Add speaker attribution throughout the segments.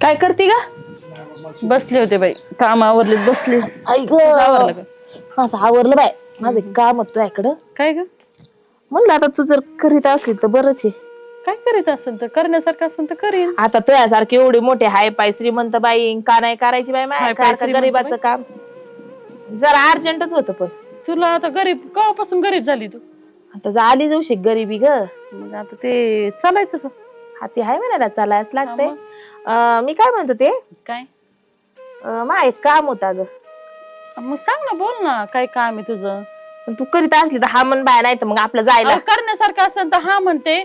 Speaker 1: काय करते का? बसले होते बाई, काम आवरले बसले.
Speaker 2: ऐक
Speaker 1: आवरलं का?
Speaker 2: माझं आवरलं बाय. माझं एक काम होतं तुझ्याकडं.
Speaker 1: काय ग?
Speaker 2: म्हणलं आता तू जर करीत असली तर बरंच आहे.
Speaker 1: काय करीत असेल तर करण्यासारखं असेल तर करीन.
Speaker 2: आता तुझ्यासारखी एवढी मोठी हाय पाय श्रीमंत बाई का नाही करायची बाई
Speaker 1: हाय
Speaker 2: माझ्या
Speaker 1: पाय
Speaker 2: का
Speaker 1: श्रीमंत
Speaker 2: गरीबाचं
Speaker 1: बाई?
Speaker 2: काम जरा अर्जंटच होतं पण
Speaker 1: तुला आता गरीब केव्हापासून गरीब झाली तू?
Speaker 2: आता झाली जाऊ शिक गरीबी ग.
Speaker 1: मग आता ते चालायचंच.
Speaker 2: हाती हाय म्हणायला चालायच लागतंय.
Speaker 1: हा
Speaker 2: मी काय म्हणतो ते
Speaker 1: काय?
Speaker 2: मा एक काम होता ग.
Speaker 1: मग सांग ना, बोल ना, काय काम आहे तुझं?
Speaker 2: पण तू करीत असली तर हा मन बाय नाही तर मग आपलं जायला.
Speaker 1: करण्यासारखं असेल तर हा म्हणते,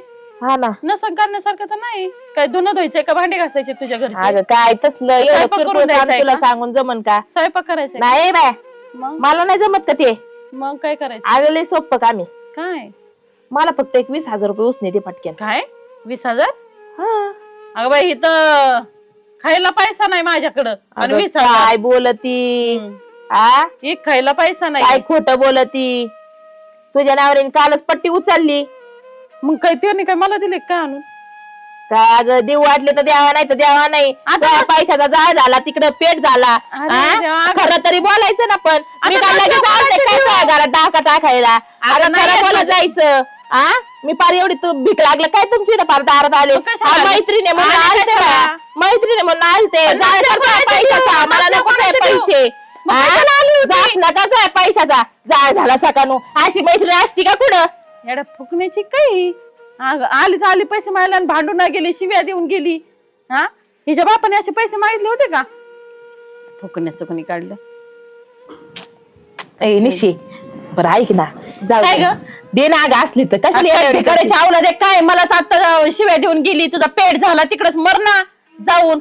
Speaker 2: हा ना.
Speaker 1: नसन करण्यासारखं तर नाही. काय धुणं धुवायचंय का भांडे घासायचे तुझ्या घरचे?
Speaker 2: अगं काय तसलं एवढं
Speaker 1: स्वयंपाक करून
Speaker 2: किरकोळ काम
Speaker 1: द्यायचा आहे
Speaker 2: तुला
Speaker 1: का?
Speaker 2: सांगून जमन का?
Speaker 1: स्वयंपाक करायचंय?
Speaker 2: नाही बाय
Speaker 1: मग
Speaker 2: मला नाही जमत का ते.
Speaker 1: मग काय करायचं?
Speaker 2: अगं लय सोपं काम आहे.
Speaker 1: काय
Speaker 2: मला फक्त 20,000 रुपये उसने दे पटक्यान.
Speaker 1: काय 20,000?
Speaker 2: हा.
Speaker 1: अगं बाई, इथं खायला पैसा नाही माझ्याकडं आणि
Speaker 2: अगं
Speaker 1: 20,000.
Speaker 2: काय बोलती
Speaker 1: हम्म.
Speaker 2: आ
Speaker 1: एक खायला पैसा
Speaker 2: काय
Speaker 1: नाही.
Speaker 2: खोटं बोलती. तुझ्या नावाने कालच पट्टी उचलली.
Speaker 1: मग काय त्याने काय मला दिले काय आणून?
Speaker 2: काय अगं देऊ वाटले तर द्यावा नाही तर द्यावा नाही.
Speaker 1: आता
Speaker 2: त्या पैशाचा जाळ झाला तिकडे पेट झाला.
Speaker 1: अरे
Speaker 2: आ?
Speaker 1: देवा.
Speaker 2: खरं तरी बोलायचं ना पण मी
Speaker 1: आता
Speaker 2: काय लगेच
Speaker 1: कसं
Speaker 2: आलते काय
Speaker 1: बोलायचं
Speaker 2: तुझ्या घरात टाका टाकायला.
Speaker 1: अगं
Speaker 2: अगं
Speaker 1: नाही
Speaker 2: खरं
Speaker 1: येत
Speaker 2: बोलत
Speaker 1: माझं.
Speaker 2: जायचं. आ मी पार एवढी तू भीक लागलं काय तुमची ना पार दारात आले.
Speaker 1: मग कशाला आले?
Speaker 2: मैत्रीने म्हणून
Speaker 1: आले
Speaker 2: आलते
Speaker 1: कशाला?
Speaker 2: बा. मैत्रीने म्हणून आलते.
Speaker 1: पण
Speaker 2: जाळ
Speaker 1: नसल्या
Speaker 2: करतोय
Speaker 1: कोणाचं देऊ?
Speaker 2: पैशाचा मला
Speaker 1: नसल्या
Speaker 2: नको काय
Speaker 1: कोणाचं देऊ?
Speaker 2: पैसे.
Speaker 1: मग
Speaker 2: आ?
Speaker 1: कशाला आली होती?
Speaker 2: जात नका काय पैशाचा जाळ झाला सकाळू. अशी मैत्रीण असती का कुठं?
Speaker 1: येड्या फुकण्याची काही आली तर आली, पैसे मागायला आणि भांडून नाही गेली, शिव्या देऊन गेली. हा, हिच्या बापाने असे पैसे मागितले होते का? फुकण्याचं कोणी काढलं?
Speaker 2: ए निशी बरं ऐक ना जाऊ
Speaker 1: काय
Speaker 2: दे.
Speaker 1: ग?
Speaker 2: दे ना ग असली तर कशाला एवढी करते?
Speaker 1: करायची आवला काय मलाच आता शिव्या देऊन गेली. तुझा पेट झाला तिकडच मर ना जाऊन.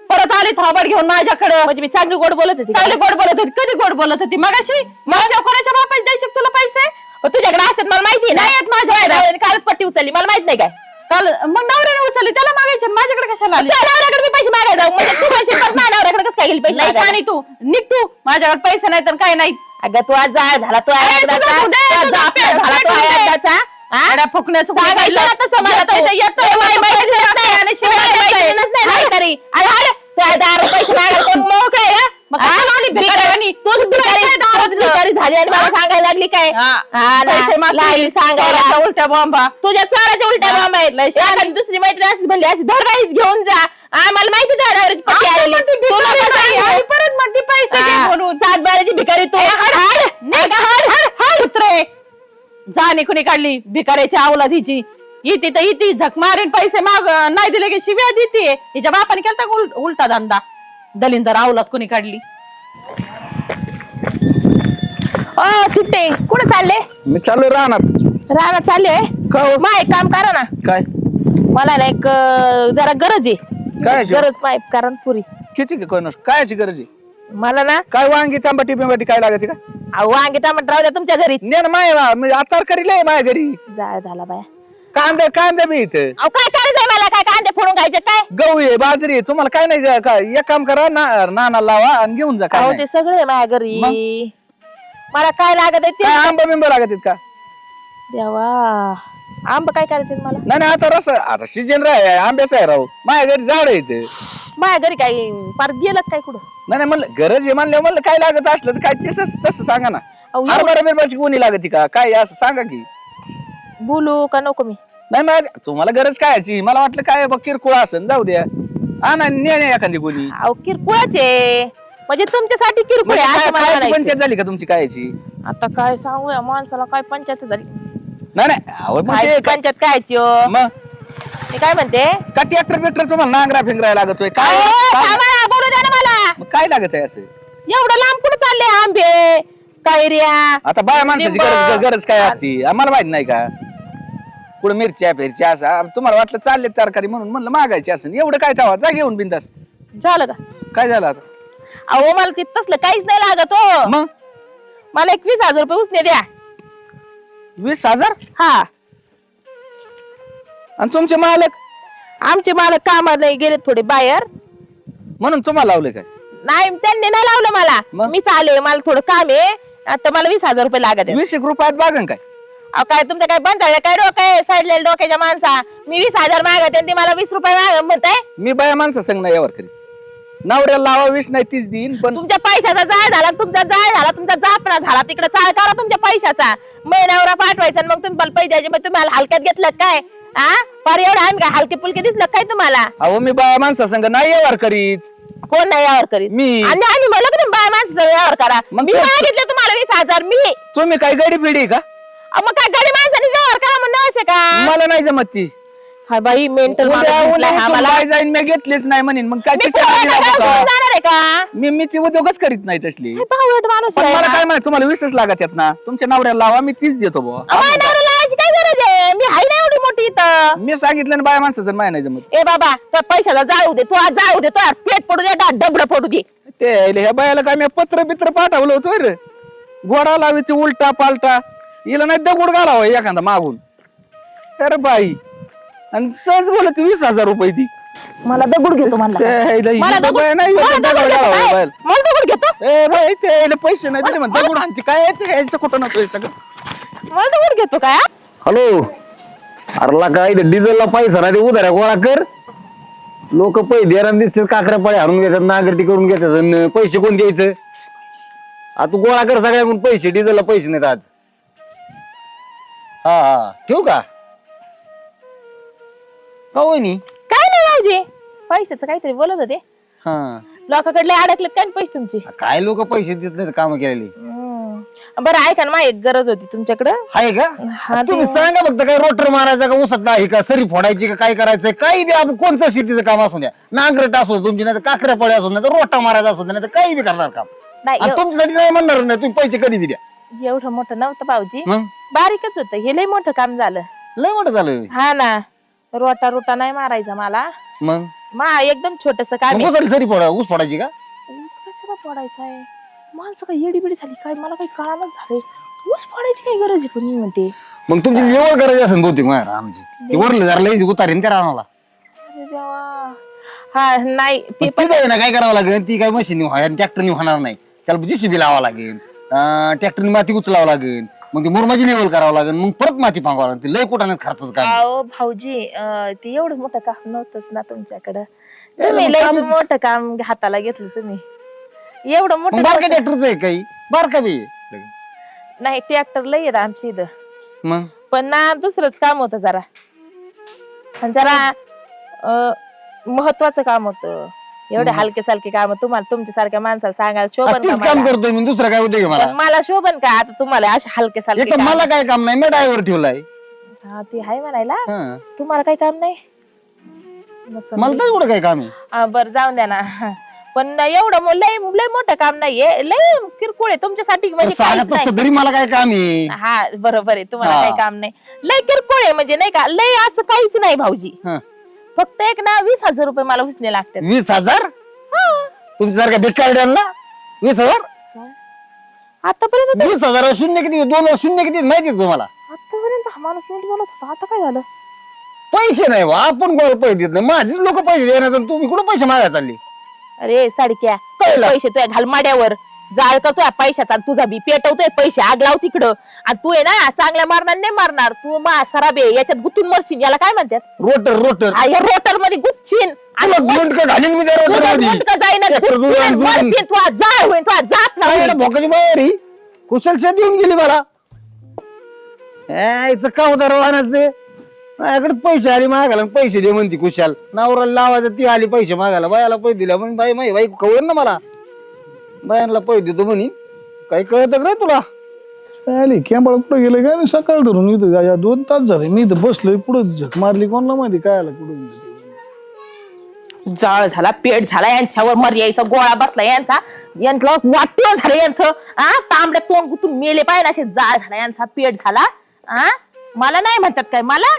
Speaker 1: परत आली थांबड घेऊन माझ्याकडं.
Speaker 2: म्हणजे मी चांगली गोड बोलत होती का?
Speaker 1: चांगली गोड बोलत होती. कधी गोड बोलत होती? मगाशी माझ्या कोणाच्या बापाचे द्यायचे तुला पैसे?
Speaker 2: तुझ्याकडे असतात मला माहिती
Speaker 1: नाही येत माझ्या
Speaker 2: नाही कालच पट्टी उचलली मला माहित नाही काय
Speaker 1: काल मग नवऱ्याने उचलली, त्याला मागायचे, माझ्याकडे कशाला आली?
Speaker 2: त्या नवऱ्याकडे मी पैसे मागायला जाऊ म्हणजे तू पैसे पण माझ्या नवऱ्याकडे कसं काय गेली पैसे
Speaker 1: नाही
Speaker 2: मागायला?
Speaker 1: शानी तू, निघ तू. माझ्याकडे पैसे नाही तर काय नाही.
Speaker 2: अगं तू आज जाळ झाला तू
Speaker 1: अरे
Speaker 2: एकदाचा.
Speaker 1: तुझं दे,
Speaker 2: तुझा
Speaker 1: तुझं
Speaker 2: जाप
Speaker 1: पेट
Speaker 2: झाला तू
Speaker 1: पेटून दे.
Speaker 2: एकदाचा. हा?
Speaker 1: अरे फुकण्याचं कोणी
Speaker 2: सांगायचं
Speaker 1: काढलं?
Speaker 2: ना तसं मला
Speaker 1: येतोय
Speaker 2: तू.
Speaker 1: ते, येतोय.
Speaker 2: तू
Speaker 1: माझी
Speaker 2: माझी
Speaker 1: मैत्रीण
Speaker 2: मैत्रीण
Speaker 1: आहे आणि
Speaker 2: तू
Speaker 1: शिव्या
Speaker 2: माझी
Speaker 1: देतोय.
Speaker 2: मैत्रीणच नाही ना तरी. अरे हाड, तुझ्या दारू पैसे मागायला कोण मोकळं आहे का?
Speaker 1: मग कशाला आली भिकाऱ्यावानी?
Speaker 2: तूच भिकारी झाली आणि मला सांगायला लागली काय?
Speaker 1: हा.
Speaker 2: हा ना,
Speaker 1: पैसे मागते.
Speaker 2: लागली सांगायला.
Speaker 1: चोराच्या उलट्या बॉम्बा.
Speaker 2: तुझ्या चोराच्या उलट्या
Speaker 1: हा.
Speaker 2: बॉम्ब आहेत.
Speaker 1: लय शानी.
Speaker 2: एखादी दुसरी मैत्रीण असती म्हणली अशी धरवाईच घेऊन जा. आम्हाला माहिती झाडावरची पट्टी
Speaker 1: आता
Speaker 2: आलेली.
Speaker 1: म्हणते
Speaker 2: तू
Speaker 1: भिकारी
Speaker 2: नको
Speaker 1: नाही,
Speaker 2: सांगू.
Speaker 1: आणि परत म्हणते पैसे दे
Speaker 2: हा.
Speaker 1: म्हणून.
Speaker 2: सातबाराची भिकारी तू. हाड.
Speaker 1: नाही का? हाड हाड हाड कुत्रे. जाणे कुणी काढली भिकाऱ्याची अवलाद हिची. इथे तर इथे झक मारीन, पैसे माग नाही दिले की शिव्या देते. हिच्या बापाने केलता का उलटा धंदा? दलिंदर अवलाद कुणी काढली?
Speaker 2: तिथे कुठे चालले?
Speaker 3: मी चालू राहणार
Speaker 2: राणा चालले
Speaker 3: का हो?
Speaker 2: मा एक काम करा ना.
Speaker 3: काय
Speaker 2: मला ना एक जरा गरज आहे.
Speaker 3: काय
Speaker 2: गरज पाईप कारण पुरी
Speaker 3: किती कोण कायची गरज आहे?
Speaker 2: मला ना
Speaker 3: काय वांगी तांबटी बिंबाटी काय लागते का?
Speaker 2: वांगे टमाटर राहू द्या तुमच्या घरी.
Speaker 3: ने ना माय म्हणजे आता करील माझ्या घरी
Speaker 2: जाळ झाला बाया.
Speaker 3: कांदे कांदे बी इथं
Speaker 2: अहो काय करायचंय मला? काय कांदे फोडून खायचे काय?
Speaker 3: गहू आहे बाजरी आहे तुम्हाला काय नाही काय एक काम करा नाना लावा आणि घेऊन जा.
Speaker 2: अहो
Speaker 3: काय
Speaker 2: ते
Speaker 3: नाही.
Speaker 2: सगळे माझ्या घरी. मला काय लागत आहे ते
Speaker 3: काय आंबा बिंब लागत आहेत का?
Speaker 2: देवा. आंब काय करायचंय मला?
Speaker 3: नाही नाही आता रस आता सीजन राह आंब्याचा आहे राहू माझ्या घरी झाड आहे इथे.
Speaker 2: माझ्या घरी काय पार गेलं काय कुठं?
Speaker 3: नाही नाही म्हणलं गरज आहे म्हणलं काय लागत असलं तर काय तसं सांगा ना.
Speaker 2: अहो,
Speaker 3: हरभरा बिरभराची कोणी लागते का काय असं सांगा की.
Speaker 2: बोलू का नको मी?
Speaker 3: नाही नाही तुम्हाला गरज काय याची मला वाटलं काय बघ किरकोळ असन जाऊ द्या. हा ना ने एखादी कोणी
Speaker 2: अहो किरकोळच आहे म्हणजे तुमच्यासाठी किरकोळ आहे असं मला
Speaker 3: खायची
Speaker 2: म्हणायचं.
Speaker 3: पंचायत झाली का तुमची काय याची?
Speaker 2: आता काय सांगू या माणसाला काय पंचायत झाली.
Speaker 3: नाही नाही अहो, मग ते
Speaker 2: खायची
Speaker 3: काय-
Speaker 2: पंचायत कायची हो?
Speaker 3: मग
Speaker 2: मी काय म्हणते
Speaker 3: का ट्रॅक्टर बिक्टर तुम्हाला नांगरा फिंगरायला लागतोय काय
Speaker 2: अहो,
Speaker 3: काय-
Speaker 2: थांबा ना, बोलू द्या ना मला.
Speaker 3: मग काय लागत आहे असं?
Speaker 2: एवढं लांब कुठे चालले आंबे कैऱ्या?
Speaker 3: आता बाया माणसाची
Speaker 2: लिंब.
Speaker 3: गरज काय असती आम्हाला माहित नाही का? कुठं मिरच्या फिरच्या असं तुम्हाला वाटलं चालले तरकारी म्हणून म्हणलं मागायची असं एवढं काय थांबा जा घेऊन बिंदास.
Speaker 2: झालं का?
Speaker 3: काय झालं आता?
Speaker 2: अहो मला ते तसलं काहीच नाही लागत हो.
Speaker 3: मग
Speaker 2: मला 21,000 रुपये उसने द्या.
Speaker 3: 20,000
Speaker 2: हा.
Speaker 3: आणि तुमचे मालक
Speaker 2: आमचे मालक कामाला नाही गेले थोडे बाहेर.
Speaker 3: म्हणून तुम्हाला लावले काय?
Speaker 2: नाही त्यांनी नाही लावलं मला.
Speaker 3: मग?
Speaker 2: मी चाले मला थोडं काम आहे. आता मला 20,000 रुपये लागत आहेत.
Speaker 3: 20 रुपयात बागन काय?
Speaker 2: अहो काय तुमचं काय बंद झालं काय? डोकं आहे सडलेलं डोक्याच्या माणसा. मी 20,000 मागत आणि ते मला 20 रुपये म्हणताय.
Speaker 3: मी बाया माणसा संग नाही यावर करीत. नवऱ्याला लावा विष नाही तीच देईन पण
Speaker 2: तुमच्या पैशाचा जाळ झाला, तुमचा जाळ झाला, तुमचा जापणा झाला, तिकडे चाळ करा तुमच्या पैशाचा. महिन्यावर पाठवायचा आणि मग तुम्ही मला पैसे द्यायचे. मग तुम्हाला हलक्यात घेतलं काय? फार एवढं आम्ही काय हलके पुलके दिसलं काय तुम्हाला?
Speaker 3: अहो मी बाया माणसा संग नाही व्यवहार करीत.
Speaker 2: कोण नाही यावर करीत?
Speaker 3: मी.
Speaker 2: आणि मला की बाय माणसाचा व्यवहार करा.
Speaker 3: मग
Speaker 2: मी मागितलं तुम्हाला 20,000. मी
Speaker 3: तुम्ही काय गडी पिढी का?
Speaker 2: मग काय गडी माणसाने व्यवहार करा म्हणून असे का?
Speaker 3: मला नाही जमत ती.
Speaker 2: हा बाई मेंटल
Speaker 3: मला जाईन मी घेतलीच नाही म्हणेन मग काय तिच्या नादी लागू का?
Speaker 2: जाणार आहे का?
Speaker 3: मी ती उद्योगच करीत नाही तसली.
Speaker 2: हे बावळट माणूस
Speaker 3: पण
Speaker 2: आहे
Speaker 3: मला
Speaker 2: हा.
Speaker 3: काय म्हणत तुम्हाला विसच लागत आहेत ना तुमच्या नवऱ्याला लावा मी तीच देतो बुवा.
Speaker 2: अहो, नवरा लावायची काय गरज आहे? मी हाय ना एवढी मोठी इथं.
Speaker 3: मी सांगितलं ना बाया माणसाचं माय नाही जमत.
Speaker 2: ए बाबा त्या पैशाला जाऊ दे, तू आज जाऊ दे, तू पेट पडू दे, डबड पडू दे.
Speaker 3: ते ह्या बायाला काय मी पत्र बित्र पाठवलं होतं रे. घोडा लावायची उलटा पालटा हिला नाही दगड घालावा एखादा मागून. अरे बाई आणि सहज बोलत 20,000 रुपये ती.
Speaker 2: मला दगड घेतो म्हणला. मला दगड घेतो.
Speaker 3: पैसे नाही दिले म्हणते दगड आणते काय यायचं कुठं नव्हतं सगळं.
Speaker 2: मला दगड घेतो काय?
Speaker 4: हॅलो अरला काय डिझेलला पैसा नाही उधाऱ्या गोळा कर. लोक पैसे द्यायला दिसतात काकऱ्या पाळी हाणून घेतात नागरिकी करून घेतात आणि पैसे कोण द्यायचं? आता तू गोळा कर सगळ्याकडून पैसे. डिझेलला पैसे नाहीत आज. हा हा ठेवू का? का वहिनी?
Speaker 2: काय नाही भाऊजी, पैशाचं काहीतरी बोलत होते.
Speaker 4: हा
Speaker 2: लोकांकडले अडकलेत काय पैसे तुमचे?
Speaker 4: काय लोक पैसे देत नाहीत काम केलेली.
Speaker 2: बरं ऐका ना, माझी एक गरज होती तुमच्याकडं.
Speaker 4: आहे का?
Speaker 2: हा,
Speaker 4: तुम्ही सांगा फक्त काय रोटर मारायचा का ऊसात नाही का सरी फोडायची का काय करायचंय काही बी आपण कोणतं शेतीचं काम असू द्या. नांगरट असू तुमची नाही तर काकऱ्या पळे असू नाही तर रोटा मारायचा असू नाही तर काही बी करणार काम.
Speaker 2: नाही
Speaker 4: आणि तुमच्यासाठी नाही म्हणणार नाही तुम्ही पैसे कधी बी द्या.
Speaker 2: एवढं मोठं नव्हतं भाऊजी,
Speaker 4: मग
Speaker 2: बारीकच होतं. हे लय मोठं काम झालं.
Speaker 4: लय मोठं झालं.
Speaker 2: हा ना, रोटा नाही मारायचा मला.
Speaker 4: मग
Speaker 2: एकदम छोटस काम आहे.
Speaker 4: ऊसाला सरी फोडा ऊस फोडायची का?
Speaker 2: ऊस कशाला फोडायचा आहे? माणसं काय येडी बिडी झाली काय? मला काही कळानच झालंय. ऊस फोडायची काही गरज आहे? पण मी म्हणते
Speaker 4: मग तुमची लेवल करायची असेल बहुतेक माझ्या आमची ती वरलं जरा लई उतारीन त्या रानाला.
Speaker 2: अरे देवा. हा नाही ते
Speaker 4: ती काय ना काय करावं लागेल ती काय मशीन ट्रॅक्टरनी होणार नाही. त्याला JCB लावावं लागेल ट्रॅक्टरनी माती उचलावं लागेल मग ती मुरमाची लेवल करावं लागेल मग परत माती पांगावं लागेल. लय कुठाने खर्चच काम.
Speaker 2: अहो भाऊजी, ते एवढं मोठं काम नव्हतंच ना तुमच्याकडं. तुम्ही लय मोठं काम हाताला घेतलं तुम्ही. एवढं मोठं
Speaker 4: बारका ट्रॅक्टरच आहे काही बारका बी
Speaker 2: नाही. ट्रॅक्टर लय येत आमच्या इथं.
Speaker 4: मग
Speaker 2: पण ना दुसरंच काम होतं जरा. आणि जरा महत्वाचं काम होतं. एवढे हलके सारखे काम तुम्हाला तुमच्या सारख्या माणसाला सांगायला शोभन
Speaker 4: तीच
Speaker 2: का
Speaker 4: काम
Speaker 2: मला?
Speaker 4: करतोय मी दुसरं काय होते मला?
Speaker 2: पण मला शोभन का आता तुम्हाला असे हलके सारखे
Speaker 4: एक तर
Speaker 2: काम?
Speaker 4: मला काय काम नाही मी ड्रायव्हर ठेवलाय.
Speaker 2: हा ते आहे म्हणायला.
Speaker 4: हा.
Speaker 2: तुम्हाला काही काम नाही? नसेल.
Speaker 4: मला तर एवढं काय काम आहे.
Speaker 2: बरं जाऊन द्या ना. पण एवढं लय लय मोठं काम नाहीये. लय किरकोळ आहे तुमच्यासाठी म्हणजे काहीच
Speaker 4: सांगत
Speaker 2: नाही.
Speaker 4: असतं तरी मला काय काम आहे.
Speaker 2: हा बरोबर आहे, तुम्हाला
Speaker 4: हा.
Speaker 2: काही काम नाही. लय किरकोळ आहे म्हणजे नाही का? लय असं काहीच नाही भाऊजी.
Speaker 4: हा.
Speaker 2: फक्त एक ना 20,000 रुपये मला उसने लागतात.
Speaker 4: 20,000 तुमच्यासारख्या भिकारड्यांना 20,000?
Speaker 2: आतापर्यंत
Speaker 4: 20,000 शून्य किती 2 शून्य किती माहिती आहे तुम्हाला?
Speaker 2: आतापर्यंत हा माणूस नीट बोलत होता. आता काय झालं?
Speaker 4: पैसे नाही बा, आपण कोणाला पैसे देत नाही. माझीच लोक पैसे देणार तुम्ही कुठं पैसे मागायला चालले?
Speaker 2: अरे साडक्या,
Speaker 4: कळलं.
Speaker 2: पैसे तुझ्या घाल माड्यावर जाळ करतोय पैशाचा आणि तुझा बी पेटवतोय पैसे आग लाव तिकडं. आणि तू आहे ना चांगल्या मारणार नाही मारणार तू सराबे याच्यात गुतून मरशील. याला काय म्हणतात?
Speaker 4: रोटर रोटर
Speaker 2: या रोटर मध्ये गुच्छीन
Speaker 4: तुला गुंडकं घालीन मी त्या रोटर मध्ये.
Speaker 2: मरशील. तू जाळ होईल, तू जात नाही.
Speaker 4: भोकाची बाहेर कुशल शेत येऊन गेली मला. यायचं का होता रवानाच ते माझ्याकडे पैसे आली मागायला पैसे दे म्हणती कुशाल. नवरा लावायचं ती आली पैसे मागायला बायाला पैसे दिल्या म्हणून बाई माई बाई कळलं ना मला बायांना पैसे देतो म्हणे. काही कळत का तुला?
Speaker 5: आली कॅम्बळ कुठं गेलं काय नाही सकाळ धरून इथं या 2 तास झाले मी इथं बसलोय. पुढे झक मारली कोणाला माहिती काय आला कुठं.
Speaker 2: जाळ झाला पेट झाला यांच्यावर मर यायचा गोळा बसला यांचा वाटलं झालं यांचं. तांबड्या तोंड गुतून मेले पाहिजे असे जाळ झाला यांचा पेट झाला. मला नाही म्हणतात काय मला?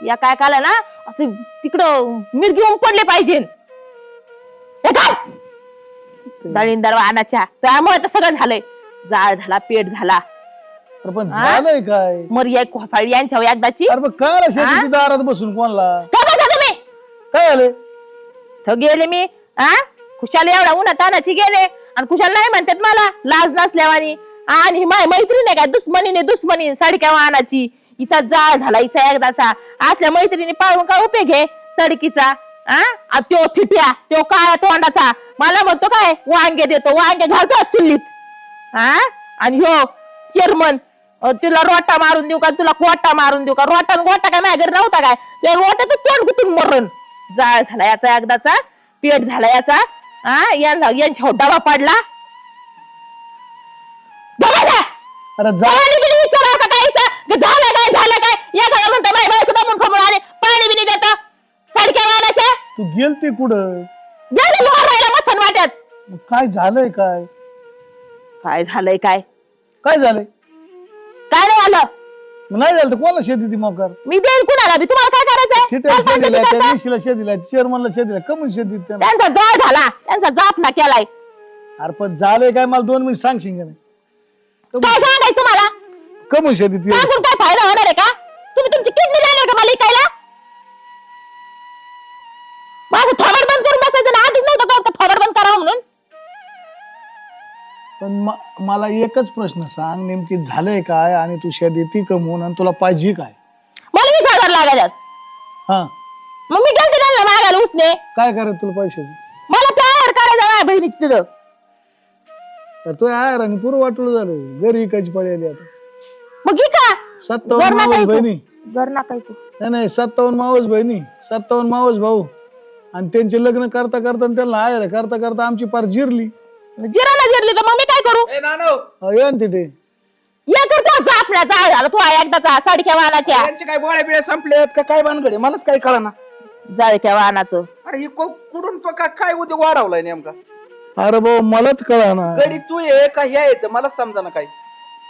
Speaker 2: या काय काला ना असं तिकडं मिरगी पडले पाहिजे. दळींदर वाहनाच्या त्यामुळे तर सगळं झालंय. जाळ झाला पेट झाला.
Speaker 5: पण झालंय काय?
Speaker 2: मर याय कोसाळी यांच्यावर एकदाची.
Speaker 5: अरे काय शेतीच्या दारात बसून कोणाला
Speaker 2: तुम्ही
Speaker 5: काय आलं?
Speaker 2: गेले मी खुशाल एवढा उन्हा तानाची गेले आणि खुशाल नाही म्हणतात मला लाज नसल्यावानी. आणि माय मैत्रीण आहे का दुश्मनी सडक्या वाहनाची. हिचा जाळ झाला हिचा एकदाचा. असल्या मैत्रिणी पाळून का उपयोग आहे सडकीचा? त्यो थिप्या त्यो काळ्या तोंडाचा मला म्हणतो काय वांगे देतो, वांगे घालतो चुल्लीत. आणि ह्यो चेअरमन तुला रोटा मारून देऊ का, तुला गोटा मारून देऊ का? रोटा गोटा काय माझ्या घरी नव्हता काय? त्या रोट्याचं तोंड गुतून मरण. जाळ झाला याचा एकदाचा, पेट झाला याचा. यांच्या डबा पडला.
Speaker 5: अरे जा
Speaker 2: विचारा का काय झालं काय झालं काय? एखादा म्हणतो बाई बायको दमून खमून आले, पाणी बिनी देता साडक्या वाहनाच्या.
Speaker 5: तू गेलती कुठं?
Speaker 2: गेले मारायला मसन वाट्यात.
Speaker 5: काय झालंय? काय
Speaker 2: काय झालंय? काय
Speaker 5: काय झालंय?
Speaker 2: काय नाही आलं?
Speaker 5: नाही झालं तर कोणाला शेती ती मोकार?
Speaker 2: मी देईल कुणाला बी, तुम्हाला काय करायचंय?
Speaker 5: थिटे शेतीला त्या निशीला शेतीला चेअरमनला शेतीला कमी शेती त्यांना.
Speaker 2: त्यांचा जाळ झाला, त्यांचा जाफना केलाय.
Speaker 5: अरे पण झालंय काय मला 2 मिनिट सांगशील का नाही?
Speaker 2: काय सांगायचं तुम्हाला?
Speaker 5: कमी शेतीत
Speaker 2: सांगून काय फायदा होणार आहे का? तुम्ही तुमची किडनी देणार का मला इकायला? माझं थोबड बंद करून बसायचं ना, आधीच नव्हतं का थोबड बंद करावं म्हणून?
Speaker 5: पण मला एकच प्रश्न सांग, नेमकी झालंय काय आणि तू शेती कमवून आणि तुला पाहिजे काय?
Speaker 2: मला 20,000 लागायच्यात.
Speaker 5: हा
Speaker 2: मग मी गेलते त्यांना मागायला उसने.
Speaker 5: काय करायचं तुला पैशाचं?
Speaker 2: मला तयार करायचं माझ्या बहिणीची तिथं.
Speaker 5: तर तो आहे आणि पूर्व वाटलं झालं, घरी इकायची पळी आली आता.
Speaker 2: मग ही का
Speaker 5: 57 मावस बहिणी.
Speaker 2: घर ना काय तू
Speaker 5: नाही 57 मावस बहिणी, 57 मावस भाऊ आणि त्यांचे लग्न करता करता आणि त्यांना आहे करता करता आमची पार जिरली.
Speaker 2: जिराला जिरली तर मग मी काय करू?
Speaker 5: ये ना तिथे
Speaker 2: या करता आपल्या जाळ झाला तू एकदाचा साडक्या वाहनाच्या.
Speaker 3: त्यांचे काय गोळ्या बिळ्या संपल्यात का काय भानगडे मलाच काही कळना.
Speaker 2: जाळक्या वाहनाचं.
Speaker 3: अरे ही कुठून काय उद्योग वाढवलाय नेमका?
Speaker 5: अरे भाऊ मलाच कळा ना.
Speaker 3: गडी तू ये का ह्या यायचं मला समजा ना काही.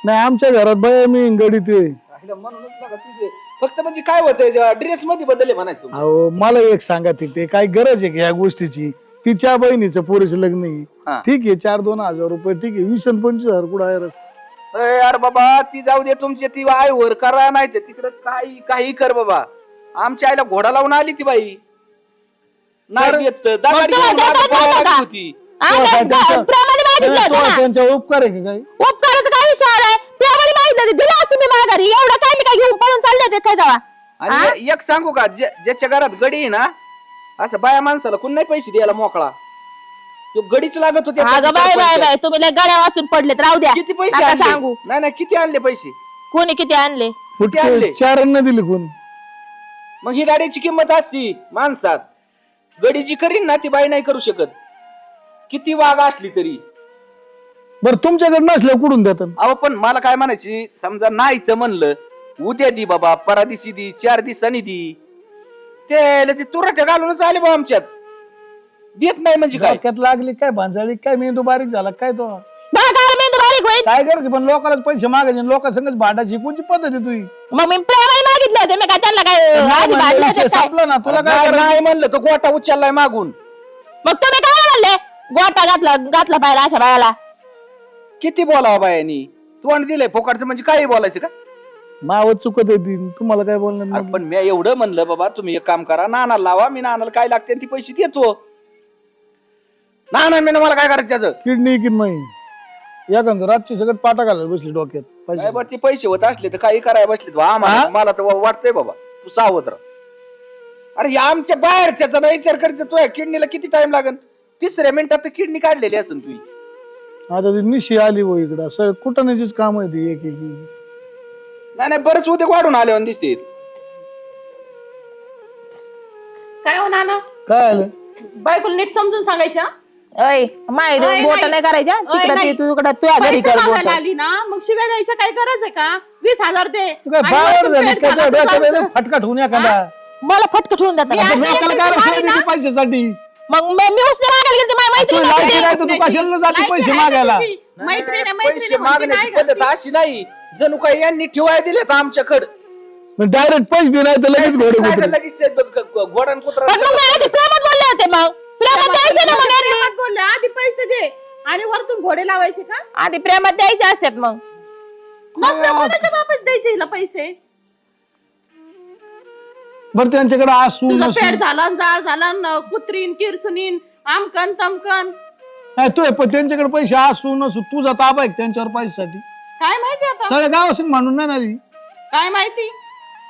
Speaker 5: नाही आमच्या घरात बाय मी गडी ते
Speaker 3: म्हणूनच नका तुझे फक्त म्हणजे काय होतंय ड्रेस मध्ये बदलले म्हणायचं.
Speaker 5: अहो मला एक सांगा तिथे काय गरज आहे की ह्या गोष्टीची? तिच्या बहिणीचं पोरीचं लग्न आहे, ठीक आहे 4-2 हजार रुपये ठीक आहे, 20-25 कुठं आहे रस्ता?
Speaker 3: अरे बाबा ती जाऊ दे तुमची, ती आईवर करा नाही तर तिकडं काही कर बाबा. आमच्या आईला घोडा लावून आली ती बाई, नाही देत दगाडी घेऊन मागं पळायला लागली होती.
Speaker 5: त्यांच्या उपकार आहे का काही?
Speaker 2: उपकाराचं काय विषय आलाय? प्रेमाने मागितलं दिलं असं मी माघारी. एवढं काय मी काय घेऊन पळून चालले ते काय जावा?
Speaker 3: आणि एक सांगू का, ज्याच्या घरात गडी आहे ना, असं बाया माणसाला कोण नाही पैसे द्यायला मोकळा. तो गडीच लागत होते.
Speaker 2: अगं बाय बाय बाय, तुम्ही लय गड्या वाचून पडलेत. राहू द्या,
Speaker 3: किती पैसे
Speaker 2: नका
Speaker 3: आणले?
Speaker 2: सांगू.
Speaker 3: नाही किती आणले पैसे?
Speaker 2: कोणी किती आणले?
Speaker 3: किती आणले?
Speaker 5: 4 दिली कोण?
Speaker 3: मग ही गाडीची किंमत असती माणसात. गडीची करीन ना ती बाई नाही करू शकत, किती वाघ असली तरी.
Speaker 5: बरं तुमच्याकडे नसल्या कुठून देतात?
Speaker 3: अहो पण मला काय म्हणायची, समजा नाही तर म्हणलं उद्या दी बाबा, परा दिवशी दी, 4 दिवसांनी दी. ते तुरट्या घालूनच आले बा आमच्यात. देत नाही म्हणजे काय?
Speaker 5: डोक्यात लागली काय भांजाळी काय मेंदू बारीक झाला काय तो?
Speaker 2: मेंदू बारीक होईल.
Speaker 5: काय करायचं पण लोकांनाच पैसे मागायचे, लोकांसंगच भांडायची कोणची पद्धत आहे तुझी?
Speaker 2: मग मी प्रेमाने मागितले होते, मी काय त्यांना काय आधी भांडले होते काय?
Speaker 5: संपलं ना तुला काय
Speaker 3: नाही
Speaker 5: करायचं?
Speaker 3: नाही म्हणलं तर गोटा उचललाय मागून.
Speaker 2: मग तुम्ही काय म्हणले? गोटा घातला पाहिला अशा बायाला.
Speaker 3: किती बोलावं बायांनी? तोंड दिलंय फोकाडचं म्हणजे काही बोलायचं का?
Speaker 5: मावत चुकत होती तुम्हाला काय बोलणार?
Speaker 3: अरे पण मी एवढं म्हणलं बाबा तुम्ही एक काम करा, नानाला लावा, मी नानाला काय लागते ती पैसे देतो. नाना मी मला काय करायचं त्याचं?
Speaker 5: किडनी की नाही एखादं रातची सगळं पाटा घालायला बसली डोक्यात पैसे.
Speaker 3: काय बरं ते पैसे होत असले तर काही करायला बसले तर आम्हाला, मला तर वाटतंय बाबा तू सावध राह. अरे या आमच्या बाहेरच्याचा ना विचार करते, तुझ्या किडनीला किती टाइम लागेल? 3ऱ्या मिनिटात तर किडनी काढलेली असेल तुझी.
Speaker 5: आता ती निशी आली वो इकडं सगळं कुठं काम आहे ती एक.
Speaker 3: नाही बरेच उद्या वाढून आले दिसते.
Speaker 1: काय हो नाना,
Speaker 5: काय आलं?
Speaker 1: बायकोला नीट समजून सांगायच्या.
Speaker 2: अय माय
Speaker 1: अय,
Speaker 2: बोट
Speaker 1: नाही.
Speaker 2: नाही करायच्या तिकडे
Speaker 1: नाही.
Speaker 2: तू तुझ्या घरी
Speaker 1: पैसे
Speaker 2: कर बोट.
Speaker 1: मागायला आली ना, मग शिव्या द्यायच्या काय गरज आहे का? 20,000 दे.
Speaker 5: तू काय
Speaker 1: आणि
Speaker 5: बाहेर
Speaker 1: वरतून
Speaker 5: झाली
Speaker 1: पेट
Speaker 5: काय?
Speaker 1: झाला,
Speaker 5: डोक्यात
Speaker 1: तुझं
Speaker 5: फटका ठेवून एखादा
Speaker 2: मला फटक ठेवून देतात.
Speaker 1: मी
Speaker 2: मग
Speaker 1: आज-
Speaker 5: लोकांना काय रस्ता पैशासाठी?
Speaker 2: मी उसने मागायला गेलते, माझी
Speaker 5: तू
Speaker 2: मैत्रीण
Speaker 5: लायकी
Speaker 2: होती.
Speaker 5: नाही तर तू कशाला जाते पैसे मागायला?
Speaker 1: मैत्रीण
Speaker 3: पैसे मागण्याची पद्धत अशी नाही, जणू काही यांनी ठेवाय दिलेत आमच्याकडे.
Speaker 5: डायरेक्ट पैसे दे नाही तर लगेच घोडे कुत्रे.
Speaker 3: लगेच घोडान कुत्रा.
Speaker 2: पण मग मी आधी प्रेमात बोलले होते. मग प्रेमात द्यायचे ना मग यांनी.
Speaker 1: बोलले आधी पैसे दे आणि वरतून घोडे लावायचे का?
Speaker 2: आधी प्रेमात द्यायचे असतात. मग
Speaker 1: नसल्या कोणाच्या बापाच द्यायचे हिला पैसे?
Speaker 5: बरं त्यांच्याकडे आसू
Speaker 1: तुझा
Speaker 5: नसू
Speaker 1: पेट झाला, जाळ झाला, कुत्रीन किरसुनीन आमकन तमकन.
Speaker 5: नाही तू पण त्यांच्याकडे पैसे असू नसू तुझा ताबा आहे त्यांच्यावर पैशासाठी.
Speaker 1: काय माहिती आता,
Speaker 5: सगळ्या गावासून म्हणून नाही ना ती.
Speaker 1: काय माहिती?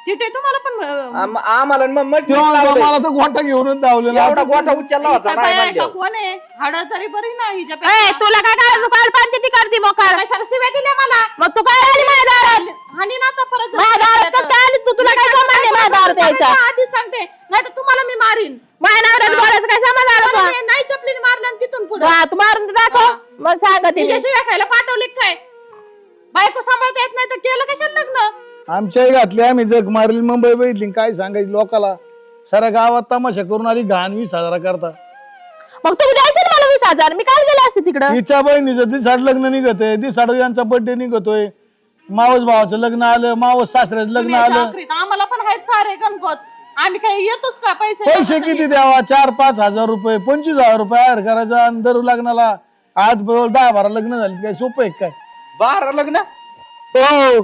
Speaker 1: ठीक आहे तुम्हाला पण
Speaker 3: आम्हाला मग मस्त
Speaker 5: तेव्हा
Speaker 3: लावलंय.
Speaker 5: मला तर गोठा घेऊनच धावलेला
Speaker 3: एवढा गोठा उचलला होता
Speaker 1: इथं
Speaker 3: नाही
Speaker 1: बाया
Speaker 3: म्हणल्यावर.
Speaker 1: का कोण आहे हाड तरी बरी ना
Speaker 2: ए,
Speaker 1: हिच्यापेक्षा
Speaker 2: तुला काय करायचं काल पंचायती करते मोकार
Speaker 1: कशाला शिव्या दिल्या मला
Speaker 2: मग तू काय आली माझ्या दारात
Speaker 1: आणि ना आता परत जर
Speaker 2: माझ्या दारात
Speaker 1: सांगितलं
Speaker 2: कसं काय आली तू? तुला काय
Speaker 1: तर-
Speaker 2: संबंध आहे माझ्या दारात यायचा?
Speaker 1: आधीच सांगते नाही तर तुम्हाला मी मारीन
Speaker 2: माझ्या नवऱ्यात बोलायचं काय समज आला
Speaker 1: तुम्हाला
Speaker 2: तुला?
Speaker 1: मी नाही चपलीने मारलं आणि तिथून पुढे
Speaker 2: वा, तू मारून तर दाखव मग सांगते
Speaker 1: तिच्या शिव्या खायला पाठवले काय बायको सांभाळता येत नाही तर केलं कशाला लग्न
Speaker 5: आमच्याही घातली आम्ही जग मारली मुंबई बघितली काय सांगायची लोकाला साऱ्या गावात तमाशा करून आली घाण 20,000 करता
Speaker 2: मग तुम्ही द्यायचं ना मला 20,000 मी काल गेले असते तिकडं
Speaker 5: तिच्या बहिणीचं दिसाड लग्न निघतंय दिसाड यांचा बर्थडे निघतोय मावस भावाचं लग्न आलं मावस सासऱ्याचं लग्न
Speaker 1: तुम्ही
Speaker 5: आलं
Speaker 1: चाकरीत आम्हाला पण आहेत सारे गणगोत आम्ही काही येतोच का पैसे
Speaker 5: पैसे किती द्यावा 4-5 हजार रुपये 25,000 रुपये हायर करायचा आणि दर लग्नाला आज 10-12 लग्न झाली काय सोपं आहे काय
Speaker 3: 12 लग्न
Speaker 5: हो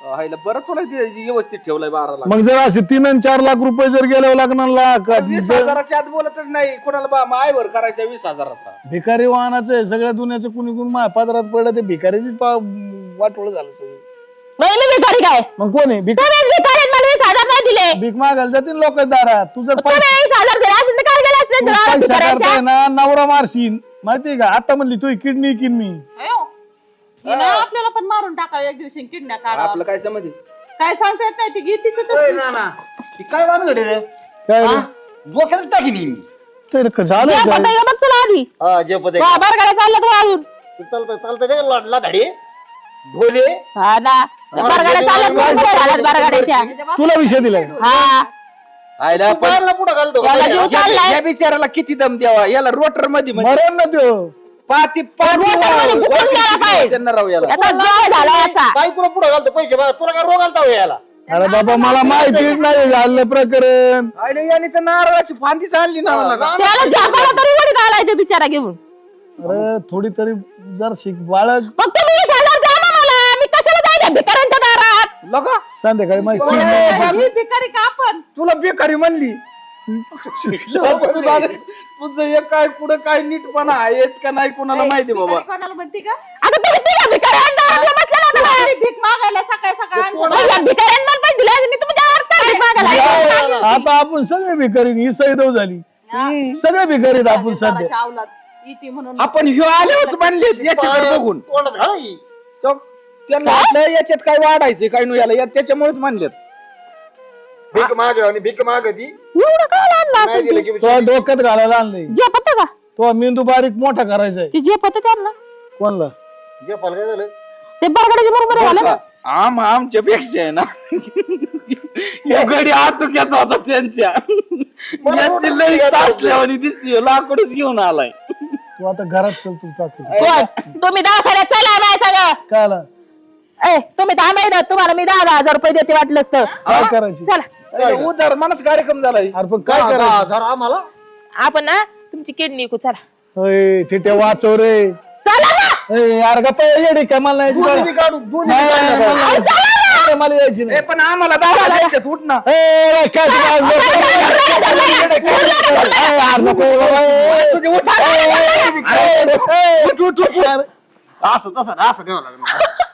Speaker 3: हायला बरं तुला ते व्यवस्थित ठेवलंय 12 लाख
Speaker 5: मग जर असे 3 आणि 4 लाख रुपये जर गेले लग्नाला
Speaker 3: 20,000च्या आत बोलतच नाही कोणाला मायवर करायचा 20,000चा.
Speaker 5: भिकारी वाहनाचं आहे सगळ्या दुनियाचं कुणी कुणी पदरात पडलं ते भिकारीचीच वाटोळ झालं सगळं
Speaker 2: नाही मी भिकारी काय
Speaker 5: मग कोण आहे
Speaker 2: तुम्हीच भिकारी आहेत, मला 20,000 नाही दिले
Speaker 5: भीक मागायला जातील लोक दारात तू जर
Speaker 2: तुम्ही 20,000 दिले असते तर काल गेले असते तुला
Speaker 5: पैसा
Speaker 2: भिकाऱ्यांच्या.
Speaker 5: करताय ना नवरा मारशील माहितीये का आता म्हणली तू किडनी किडनी
Speaker 1: अयो, हिनं आपल्याला पण मारून टाकावं एक दिवशी किडण्या काढावं
Speaker 3: आपलं काय समज
Speaker 1: काय सांगता येत नाही ती गीतीच
Speaker 4: ना ना ती काय वानगड रे
Speaker 5: काय रे?
Speaker 4: डोक्यात टाकी मी
Speaker 5: तर झालं
Speaker 2: या
Speaker 5: काय
Speaker 2: पता का बघ तुला आधी
Speaker 4: हा जे पदे
Speaker 2: बरगाड्या चाललं तू अजून
Speaker 4: चालतं चालतं ते लढला धाडी भोले
Speaker 2: हा ना बरगाड्या चालल्या झाल्यात बरगाड्याच्या
Speaker 5: तुला विषय दिलाय
Speaker 2: हा
Speaker 3: आयला पण
Speaker 4: पुढे घालतो
Speaker 2: याला जीव चाललाय
Speaker 3: या बिचाराला किती दम द्यावा याला रोटर मध्ये
Speaker 5: मरण ना त्यो
Speaker 3: पाती
Speaker 2: रोटरमध्ये बुकून गेला पाहिजे.
Speaker 3: त्यांना राहू याला
Speaker 2: याचा जळ झाला याचा
Speaker 4: काय तुला पुढे घालतो पैसे बघा तुला काय रोग घालता याला
Speaker 5: अरे बाबा मला माहितीच नाही झालं प्रकरण
Speaker 3: आयला याने तर नारळाची फांदीच आणली ना मला
Speaker 2: त्याला झोपायला तरी उडी घालायचं बिचारा घेऊन
Speaker 5: अरे थोडी तरी जर शिक बाळग
Speaker 2: मग तुम्ही 20,000 द्या ना मला मी कशाला जायचं भिकाऱ्यांच्या दारात
Speaker 3: लगा
Speaker 5: संध्याकाळी माहिती
Speaker 1: ही भिकारी का आपण
Speaker 3: तुला बेकारी म्हणली तुझं हे काय पुढं काय नीटपणा आहेच का नाही कोणाला माहिती बाबा
Speaker 1: भिकारी कोणाला म्हणते का
Speaker 2: आता तुम्ही तिघा भिकाऱ्यांच्या दारात बसला ना तुम्ही.
Speaker 1: कोणी भीक मागायला सकाळ सकाळ आणतो.
Speaker 2: मग या भिकाऱ्यांना पण दिले मी तुमच्या दारात भीक मागायला.
Speaker 5: आता आपण सगळे भिकारी ही सैदव झाली सगळे भिकारी आहेत आपण सध्या
Speaker 1: देवाच्या अवलाद इति म्हणून
Speaker 3: आपण ह्यो आल्यावरच बांधले याच्याकडे बघून
Speaker 4: तोंडात घालाय
Speaker 3: तो त्यांना वाटलं याच्यात काय वाढायचं काय नाही याला त्याच्यामुळेच मानलेत
Speaker 4: भीक माग आणि भीक माग ती
Speaker 2: एवढं का आणलं
Speaker 4: नाही
Speaker 2: असेल
Speaker 4: दिलं
Speaker 2: ती?
Speaker 4: की
Speaker 5: तो डोक्यात घालायला आणलंय
Speaker 2: झेपत का
Speaker 5: तो मेंदू बारीक मोठा करायचा आहे
Speaker 2: ती झेपत त्यांना
Speaker 5: कोणला
Speaker 4: जे फल काय झालं
Speaker 2: ते बरगड्याच्या बरोबर झालं ना
Speaker 3: आमच्या पेक्षा आहे ना या गडी आटुक्याचा होता त्यांच्या याची लई असल्यावानी दिसते लाकडच घेऊन आलाय
Speaker 5: तू आता घरात चल तू टाकू
Speaker 2: कोण? तुम्ही दवाखान्यात चला नाही सगळं
Speaker 5: काय आला
Speaker 2: ए तुम्ही थांबाय ना तुम्हाला मी 10,000 रुपये देते वाटलं तर
Speaker 5: काय करायची
Speaker 2: चला
Speaker 3: उदार मनाच कार्यक्रम झालाय
Speaker 5: अरे पण काय करायचं
Speaker 4: धर आम्हाला
Speaker 2: आपण ना तुमची किडनी विकू चला
Speaker 5: होय तिथे वाचव रे
Speaker 2: चला ना
Speaker 5: ए, यार गप्पा येडे काय मला नाही
Speaker 3: दोन्ही
Speaker 5: यायची
Speaker 3: काढू दोन्ही
Speaker 5: नाही,
Speaker 3: काढू.
Speaker 5: नाही, मला यायची. मला यायची
Speaker 3: ए,
Speaker 5: नाही
Speaker 3: पण आम्हाला दादा द्यायच्यात, उठ ना
Speaker 5: ए, रे, काय तुला आज ए, यार, नको बाबा, ए.
Speaker 3: तुझे उठ.
Speaker 5: ए, ए, ए,
Speaker 3: उठ, उठ, उठ.
Speaker 4: असं तसं असं द्यावं लागलं